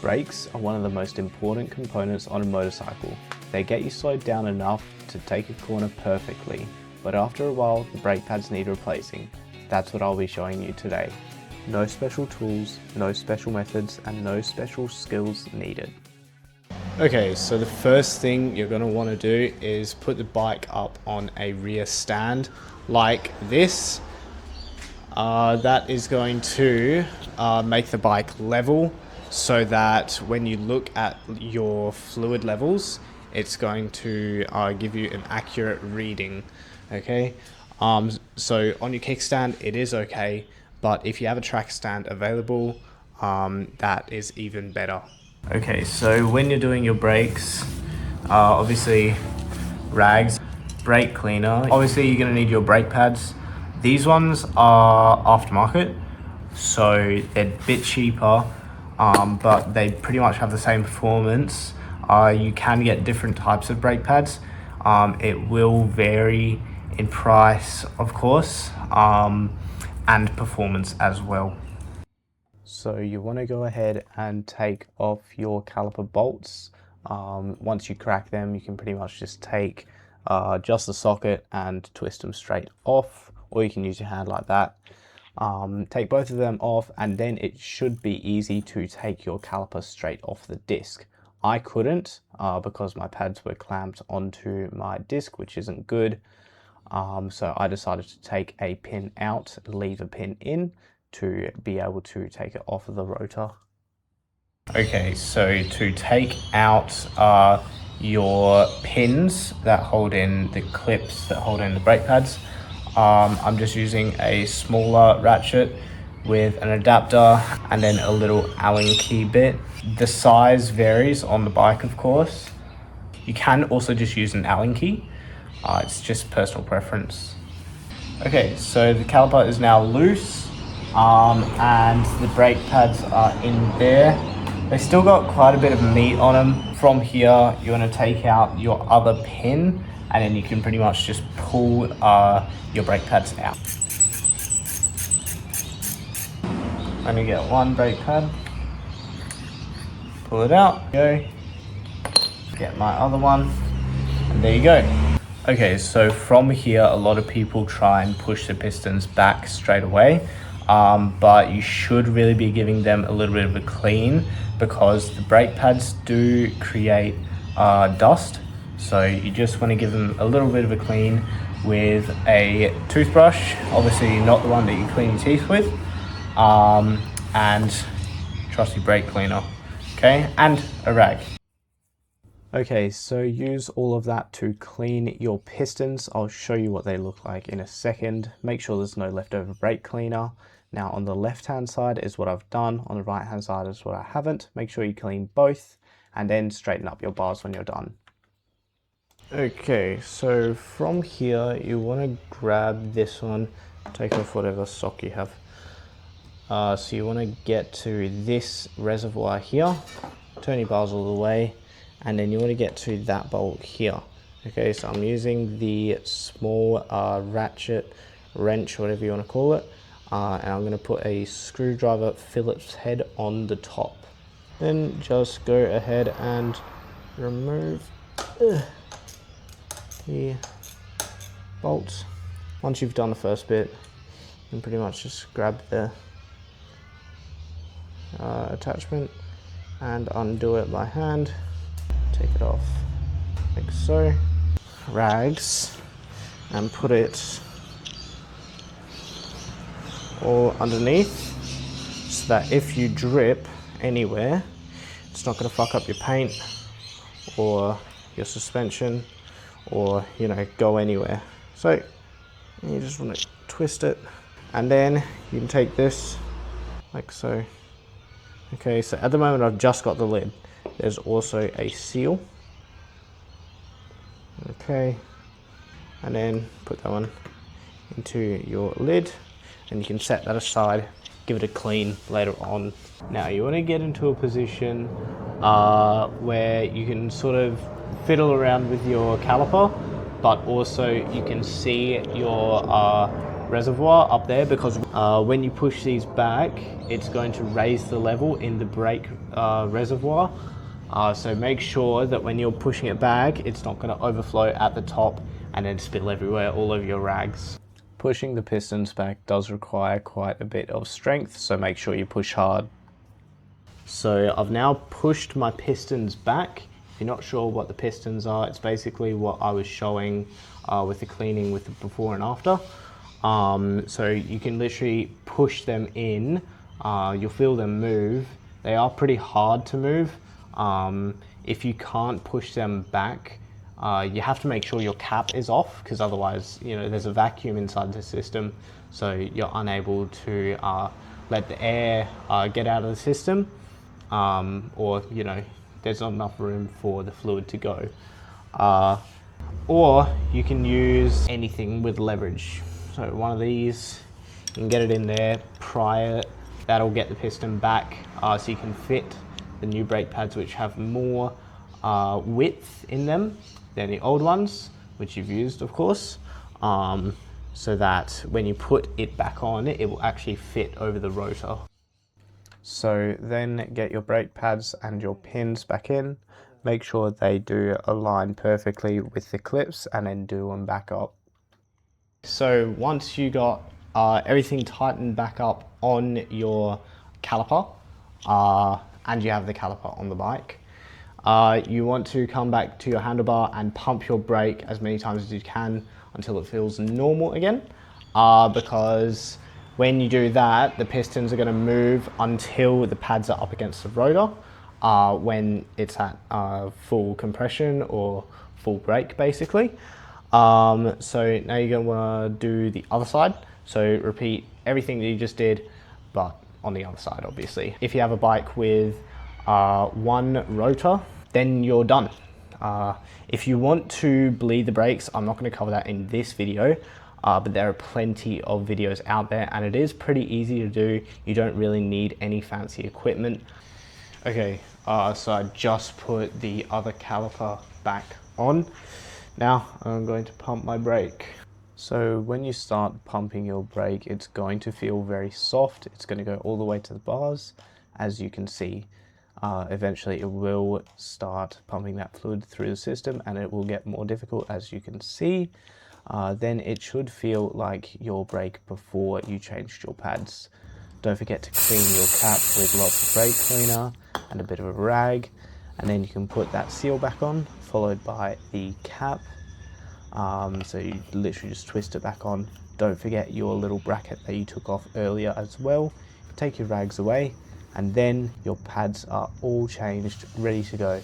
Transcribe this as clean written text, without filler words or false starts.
Brakes are one of the most important components on a motorcycle. They get you slowed down enough to take a corner perfectly, but after a while the brake pads need replacing. That's what I'll be showing you today. No special tools, no special methods, and no special skills needed. Okay, so the first thing you're going to want to do is put the bike up on a rear stand like this. That is going to make the bike level so that when you look at your fluid levels, it's going to give you an accurate reading. Okay, so on your kickstand it is okay, but if you have a track stand available, that is even better. Okay, so when you're doing your brakes, obviously rags, brake cleaner, obviously you're going to need your brake pads. These ones are aftermarket, so they're a bit cheaper, but they pretty much have the same performance. You can get different types of brake pads. It will vary in price, of course, and performance as well. So you want to go ahead and take off your caliper bolts. Once you crack them, you can pretty much just take just the socket and twist them straight off, or you can use your hand like that. Take both of them off, and then it should be easy to take your caliper straight off the disc. I couldn't because my pads were clamped onto my disc, which isn't good. So I decided to take a pin out, leave a pin in to be able to take it off of the rotor. Okay, so to take out your pins that hold in the clips that hold in the brake pads, I'm just using a smaller ratchet with an adapter and then a little Allen key bit. The size varies on the bike, of course. You can also just use an Allen key. It's just personal preference. Okay, so the caliper is now loose, and the brake pads are in there. They still got quite a bit of meat on them. From here, you want to take out your other pin, and then you can pretty much just pull your brake pads out. I'm gonna get one brake pad, pull it out, go, get my other one, and there you go. Okay, so from here, a lot of people try and push the pistons back straight away, but you should really be giving them a little bit of a clean, because the brake pads do create dust. So you just want to give them a little bit of a clean with a toothbrush, obviously not the one that you clean your teeth with, and trusty brake cleaner, okay, and a rag. Okay, so use all of that to clean your pistons. I'll show you what they look like in a second. Make sure there's no leftover brake cleaner. Now on the left hand side is what I've done, on the right hand side is what I haven't. Make sure you clean both and then straighten up your bars when you're done. Okay, so from here you want to grab this one, take off whatever sock you have. So you want to get to this reservoir here, turn your bars all the way, and then you want to get to that bolt here. Okay, so I'm using the small ratchet, wrench, whatever you want to call it, and I'm going to put a screwdriver Phillips head on the top. Then just go ahead and remove the bolts. Once you've done the first bit, you can pretty much just grab the attachment and undo it by hand. Take it off like so, rags, and put it all underneath so that if you drip anywhere, it's not going to fuck up your paint or your suspension or, you know, go anywhere. So you just want to twist it, and then you can take this like so. Okay, so at the moment I've just got the lid. There's also a seal. Okay, and then put that one into your lid, and you can set that aside, give it a clean later on. Now you want to get into a position where you can sort of fiddle around with your caliper, but also you can see your reservoir up there, because when you push these back, it's going to raise the level in the brake reservoir. So make sure that when you're pushing it back, it's not going to overflow at the top and then spill everywhere all over your rags. Pushing the pistons back does require quite a bit of strength, so make sure you push hard. So I've now pushed my pistons back. If you're not sure what the pistons are, it's basically what I was showing with the cleaning with the before and after. So you can literally push them in, you'll feel them move. They are pretty hard to move. If you can't push them back, you have to make sure your cap is off, because otherwise, you know, there's a vacuum inside the system, so you're unable to let the air get out of the system, or, you know, there's not enough room for the fluid to go. Or you can use anything with leverage. So one of these, you can get it in there, pry it, that'll get the piston back, so you can fit the new brake pads, which have more width in them than the old ones, which you've used, of course, so that when you put it back on, it will actually fit over the rotor. So then get your brake pads and your pins back in. Make sure they do align perfectly with the clips, and then do them back up. So once you got everything tightened back up on your caliper, and you have the caliper on the bike, you want to come back to your handlebar and pump your brake as many times as you can until it feels normal again, because when you do that, the pistons are going to move until the pads are up against the rotor, when it's at full compression or full brake, basically. So now you're going to want to do the other side. So repeat everything that you just did, but on the other side, obviously. If you have a bike with one rotor, then you're done. If you want to bleed the brakes, I'm not going to cover that in this video, but there are plenty of videos out there, and it is pretty easy to do. You don't really need any fancy equipment. Okay, so I just put the other caliper back on. Now I'm going to pump my brake. So when you start pumping your brake, it's going to feel very soft. It's going to go all the way to the bars, as you can see. Eventually it will start pumping that fluid through the system, and it will get more difficult, as you can see. Then it should feel like your brake before you changed your pads. Don't forget to clean your cap with lots of brake cleaner and a bit of a rag, and then you can put that seal back on, followed by the cap. So you literally just twist it back on. Don't forget your little bracket that you took off earlier as well. Take your rags away, and then your pads are all changed, ready to go.